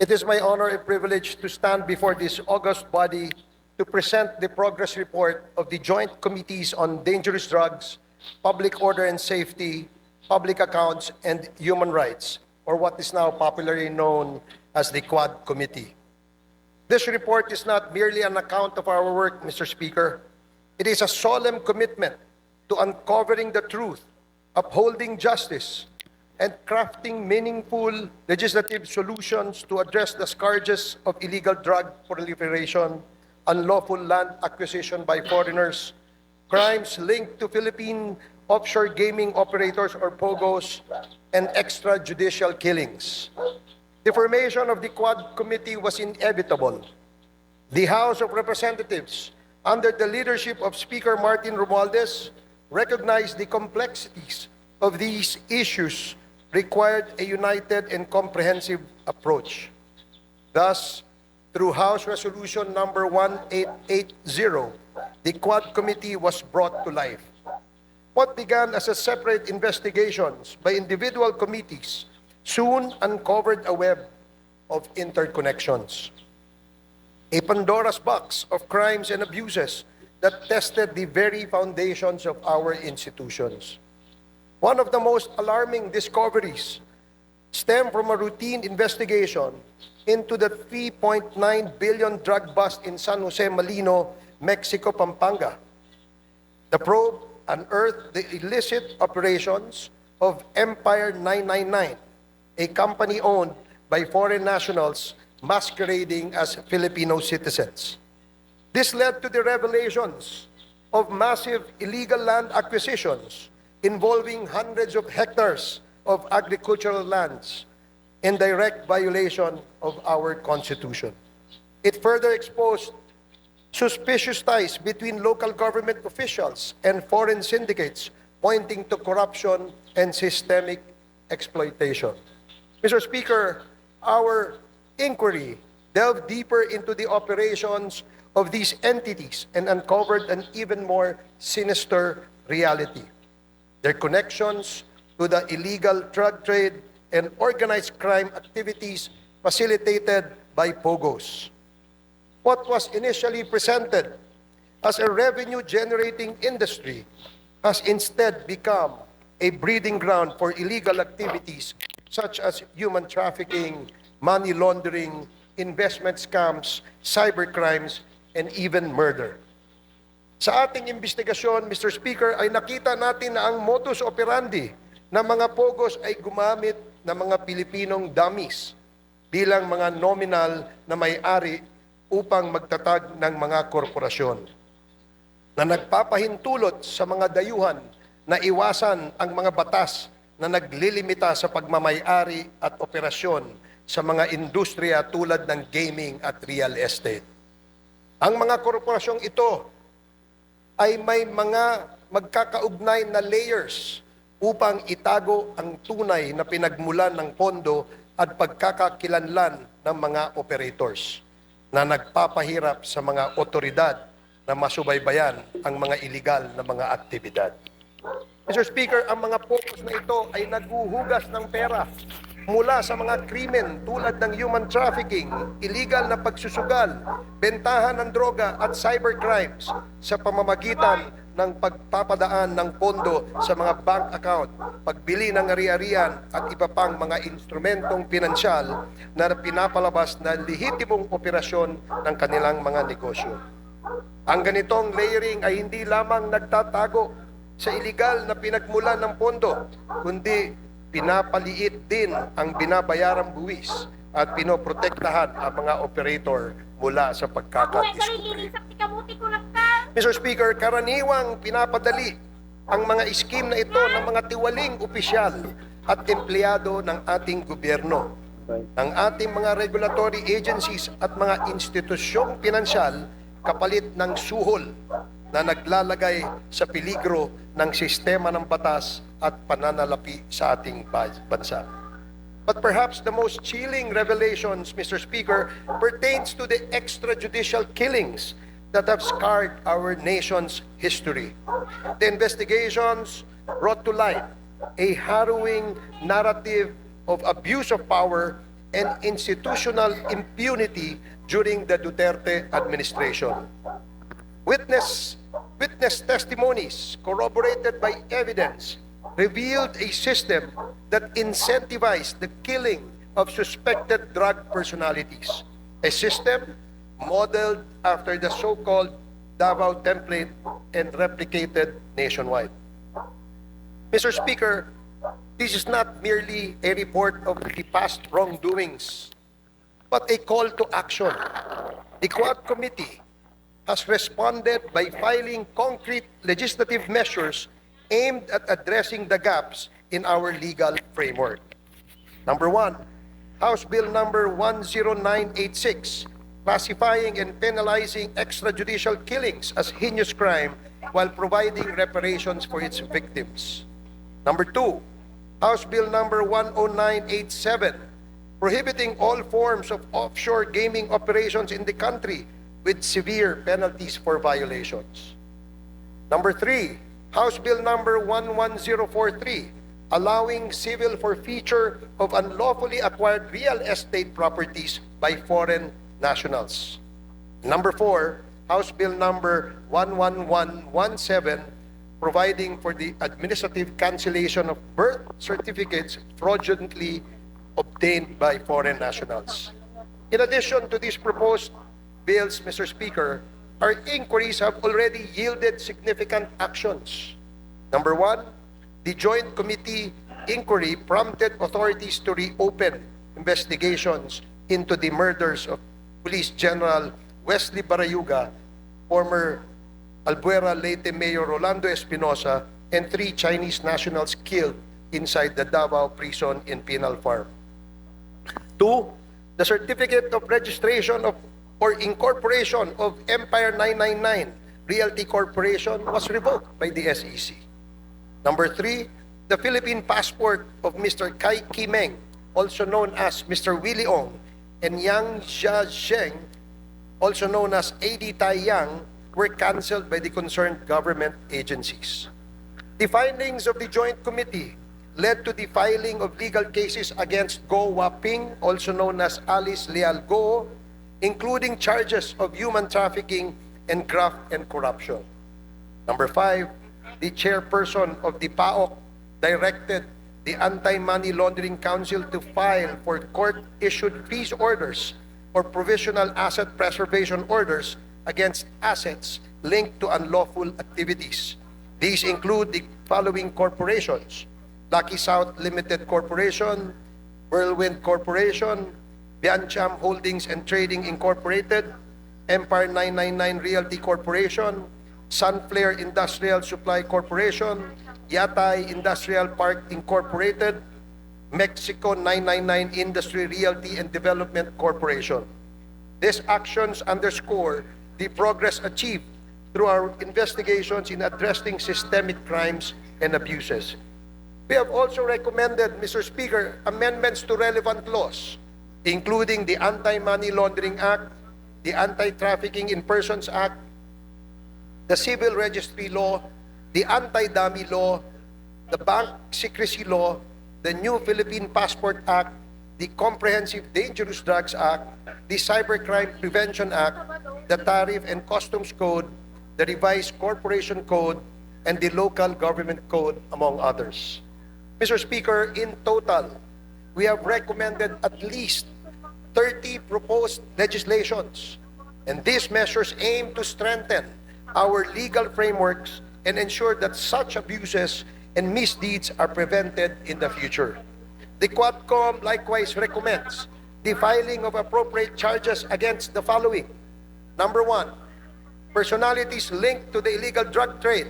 It is my honor and privilege to stand before this august body to present the progress report of the Joint Committees on Dangerous Drugs, Public Order and Safety, Public Accounts, and Human Rights, or what is now popularly known as the Quad Committee. This report is not merely an account of our work, Mr. Speaker. It is a solemn commitment to uncovering the truth, upholding justice, and crafting meaningful legislative solutions to address the scourges of illegal drug proliferation, unlawful land acquisition by foreigners, crimes linked to Philippine offshore gaming operators or POGOs, and extrajudicial killings. The formation of the Quad Committee was inevitable. The House of Representatives, under the leadership of Speaker Martin Romualdez, recognized the complexities of these issues required a united and comprehensive approach. Thus, through House Resolution number 1880, the Quad Committee was brought to life. What began as a separate investigations by individual committees soon uncovered a web of interconnections, a Pandora's box of crimes and abuses that tested the very foundations of our institutions. One of the most alarming discoveries stemmed from a routine investigation into the 3.9 billion drug bust in San Jose, Malino, Mexico, Pampanga. The probe unearthed the illicit operations of Empire 999, a company owned by foreign nationals masquerading as Filipino citizens. This led to the revelations of massive illegal land acquisitions involving hundreds of hectares of agricultural lands in direct violation of our Constitution. It further exposed suspicious ties between local government officials and foreign syndicates, pointing to corruption and systemic exploitation. Mr. Speaker, our inquiry delved deeper into the operations of these entities and uncovered an even more sinister reality. Their connections to the illegal drug trade and organized crime activities facilitated by POGOs. What was initially presented as a revenue-generating industry has instead become a breeding ground for illegal activities such as human trafficking, money laundering, investment scams, cybercrimes, and even murder. Sa ating investigasyon, Mr. Speaker, ay nakita natin na ang modus operandi ng mga POGOs ay gumamit ng mga Pilipinong dummies bilang mga nominal na may-ari upang magtatag ng mga korporasyon na nagpapahintulot sa mga dayuhan na iwasan ang mga batas na naglilimita sa pagmamay-ari at operasyon sa mga industriya tulad ng gaming at real estate. Ang mga korporasyong ito ay may mga magkakaugnay na layers upang itago ang tunay na pinagmulan ng pondo at pagkakakilanlan ng mga operators na nagpapahirap sa mga otoridad na masubaybayan ang mga iligal na mga aktibidad. Mr. Speaker, ang mga focus na ito ay naghuhugas ng pera mula sa mga krimen tulad ng human trafficking, illegal na pagsusugal, bentahan ng droga at cybercrimes sa pamamagitan ng pagpapadaan ng pondo sa mga bank account, pagbili ng ari-arian at iba pang mga instrumentong pinansyal na pinapalabas na lehitimong operasyon ng kanilang mga negosyo. Ang ganitong layering ay hindi lamang nagtatago sa iligal na pinagmulan ng pondo, kundi pinapaliit din ang binabayarang buwis at pinoprotektahan ang mga operator mula sa pagkakadiskubre. Mr. Speaker, karaniwang pinapadali ang mga scheme na ito ng mga tiwaling opisyal at empleyado ng ating gobyerno, ng ating mga regulatory agencies at mga institusyong pinansyal kapalit ng suhol na naglalagay sa peligro ng sistema ng batas at pananalapi sa ating bansa. But perhaps the most chilling revelations, Mr. Speaker, pertains to the extrajudicial killings that have scarred our nation's history. The investigations brought to light a harrowing narrative of abuse of power and institutional impunity during the Duterte administration. Witness testimonies corroborated by evidence revealed a system that incentivized the killing of suspected drug personalities, a system modeled after the so-called Davao template and replicated nationwide. Mr. Speaker, this is not merely a report of the past wrongdoings, but a call to action. The Quad Committee has responded by filing concrete legislative measures aimed at addressing the gaps in our legal framework. Number one, House Bill number 10986, classifying and penalizing extrajudicial killings as heinous crime while providing reparations for its victims. Number two, House Bill number 10987, prohibiting all forms of offshore gaming operations in the country with severe penalties for violations. Number three, House Bill number 11043, allowing civil forfeiture of unlawfully acquired real estate properties by foreign nationals. Number four, House Bill number 11117, providing for the administrative cancellation of birth certificates fraudulently obtained by foreign nationals. In addition to these proposed bills, Mr. Speaker, our inquiries have already yielded significant actions. Number one, the Joint Committee inquiry prompted authorities to reopen investigations into the murders of Police General Wesley Barayuga, former Albuera Leyte Mayor Rolando Espinosa, and 3 Chinese nationals killed inside the Davao prison in Penal Farm. Two, the certificate of registration of or incorporation of Empire 999 Realty Corporation was revoked by the SEC. Number three, the Philippine passport of Mr. Kai Kimeng, also known as Mr. Willie Ong, and Yang Jiazheng, also known as A.D. Tai Yang, were canceled by the concerned government agencies. The findings of the Joint Committee led to the filing of legal cases against Go Waping, also known as Alice Leal Go, including charges of human trafficking and graft and corruption. Number five, the chairperson of the PAOK directed the Anti-Money Laundering Council to file for court-issued freeze orders or provisional asset preservation orders against assets linked to unlawful activities. These include the following corporations: Lucky South Limited Corporation, Whirlwind Corporation, Biancham Holdings and Trading Incorporated, Empire 999 Realty Corporation, Sunflare Industrial Supply Corporation, Yatay Industrial Park Incorporated, Mexico 999 Industry Realty and Development Corporation. These actions underscore the progress achieved through our investigations in addressing systemic crimes and abuses. We have also recommended, Mr. Speaker, amendments to relevant laws, including the Anti-Money Laundering Act, the Anti-Trafficking in Persons Act, the Civil Registry Law, the Anti-Dummy Law, the Bank Secrecy Law, the New Philippine Passport Act, the Comprehensive Dangerous Drugs Act, the Cybercrime Prevention Act, the Tariff and Customs Code, the Revised Corporation Code, and the Local Government Code, among others. Mr. Speaker, in total, we have recommended at least 30 proposed legislations, and these measures aim to strengthen our legal frameworks and ensure that such abuses and misdeeds are prevented in the future. The Quad-Comm likewise recommends the filing of appropriate charges against the following. Number one, personalities linked to the illegal drug trade,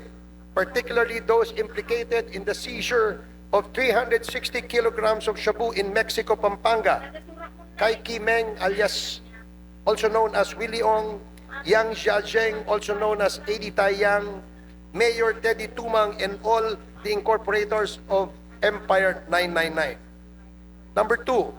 particularly those implicated in the seizure of 360 kilograms of shabu in Mexico, Pampanga. Kai Kimeng, alias also known as Willie Ong, Yang Jiazheng, also known as A.D. Tai Yang, Mayor Teddy Tumang, and all the incorporators of Empire 999. Number two,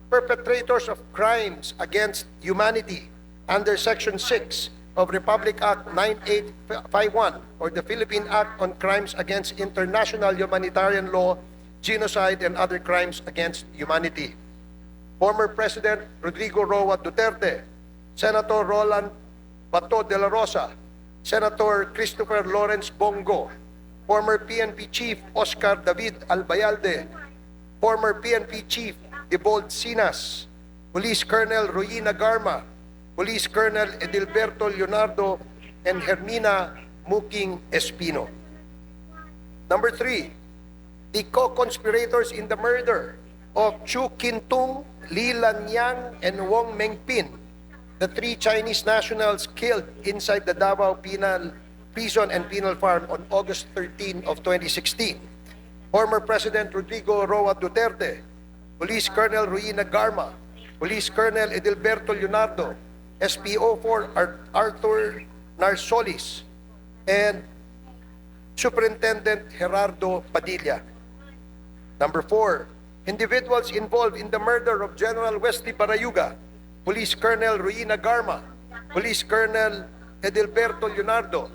perpetrators of crimes against humanity under Section 6 of Republic Act 9851 or the Philippine Act on Crimes Against International Humanitarian Law, Genocide, and Other Crimes Against Humanity. former President Rodrigo Roa Duterte, Senator Roland Bato de la Rosa, Senator Christopher Lawrence Bongo, former PNP Chief Oscar David Albayalde, former PNP Chief Debold Sinas, Police Colonel Royina Garma, Police Colonel Edilberto Leonardo, and Hermina Muking Espino. Number 3, the co-conspirators in the murder of Chu Kintung, Li Lanyang, and Wong Mengpin, the 3 Chinese nationals killed inside the Davao Penal Prison and Penal Farm on August 13 of 2016. Former President Rodrigo Roa Duterte, Police Colonel Royina Garma, Police Colonel Edilberto Leonardo, SPO4 Arthur Narsolis, and Superintendent Gerardo Padilla. Number 4, individuals involved in the murder of General Wesley Barayuga, Police Colonel Royina Garma, Police Colonel Edilberto Leonardo,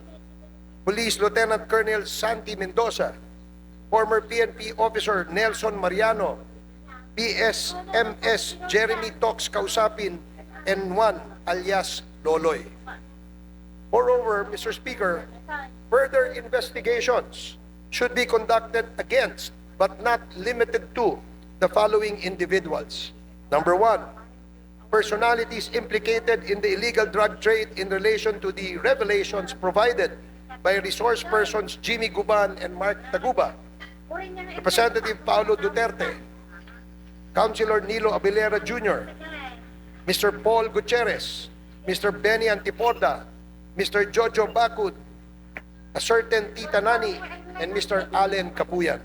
Police Lieutenant Colonel Santi Mendoza, former PNP Officer Nelson Mariano, PSMS Jeremy Tox Kausapin, and Juan alias Loloy. Moreover, Mr. Speaker, further investigations should be conducted against, but not limited to, the following individuals. Number 1, personalities implicated in the illegal drug trade in relation to the revelations provided by resource persons Jimmy Guban and Mark Taguba, Representative Paulo Duterte, Councilor Nilo Abilera Jr., Mr. Paul Gutierrez, Mr. Benny Antiporda, Mr. Jojo Bacud, a certain Tita Nani, and Mr. Allen Capuyan.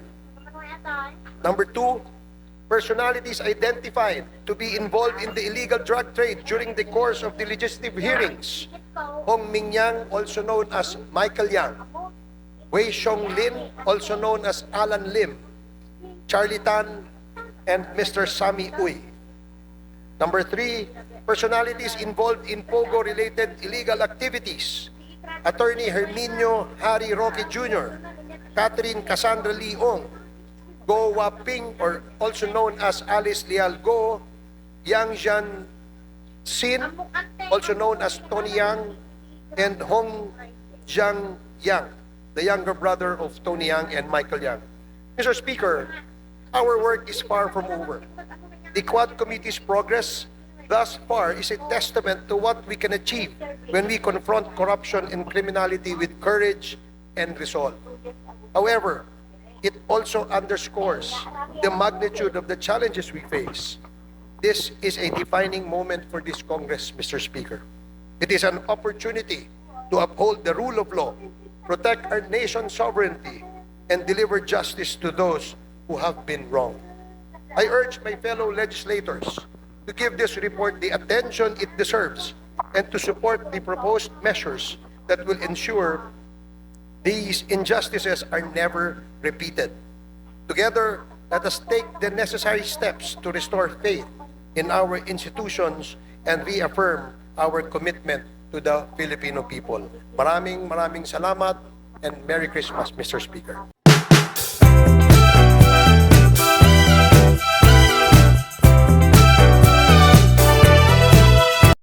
Number 2, personalities identified to be involved in the illegal drug trade during the course of the legislative hearings: Hong Mingyang, also known as Michael Yang; Wei Xiong Lin, also known as Alan Lim; Charlie Tan, and Mr. Sammy Uy. Number 3, personalities involved in POGO-related illegal activities: Attorney Herminio Harry Roque Jr., Catherine Cassandra Leong, Go Waping, or also known as Alice Leal Go, Yang Jian Sin, also known as Tony Yang, and Hong Jiang Yang, the younger brother of Tony Yang and Michael Yang. Mr. Speaker, our work is far from over. The Quad Committee's progress thus far is a testament to what we can achieve when we confront corruption and criminality with courage and resolve. However, it also underscores the magnitude of the challenges we face. This is a defining moment for this Congress, Mr. Speaker. It is an opportunity to uphold the rule of law, protect our nation's sovereignty, and deliver justice to those who have been wronged. I urge my fellow legislators to give this report the attention it deserves and to support the proposed measures that will ensure these injustices are never repeated. Together, let us take the necessary steps to restore faith in our institutions and reaffirm our commitment to the Filipino people. Maraming salamat and Merry Christmas, Mr. Speaker.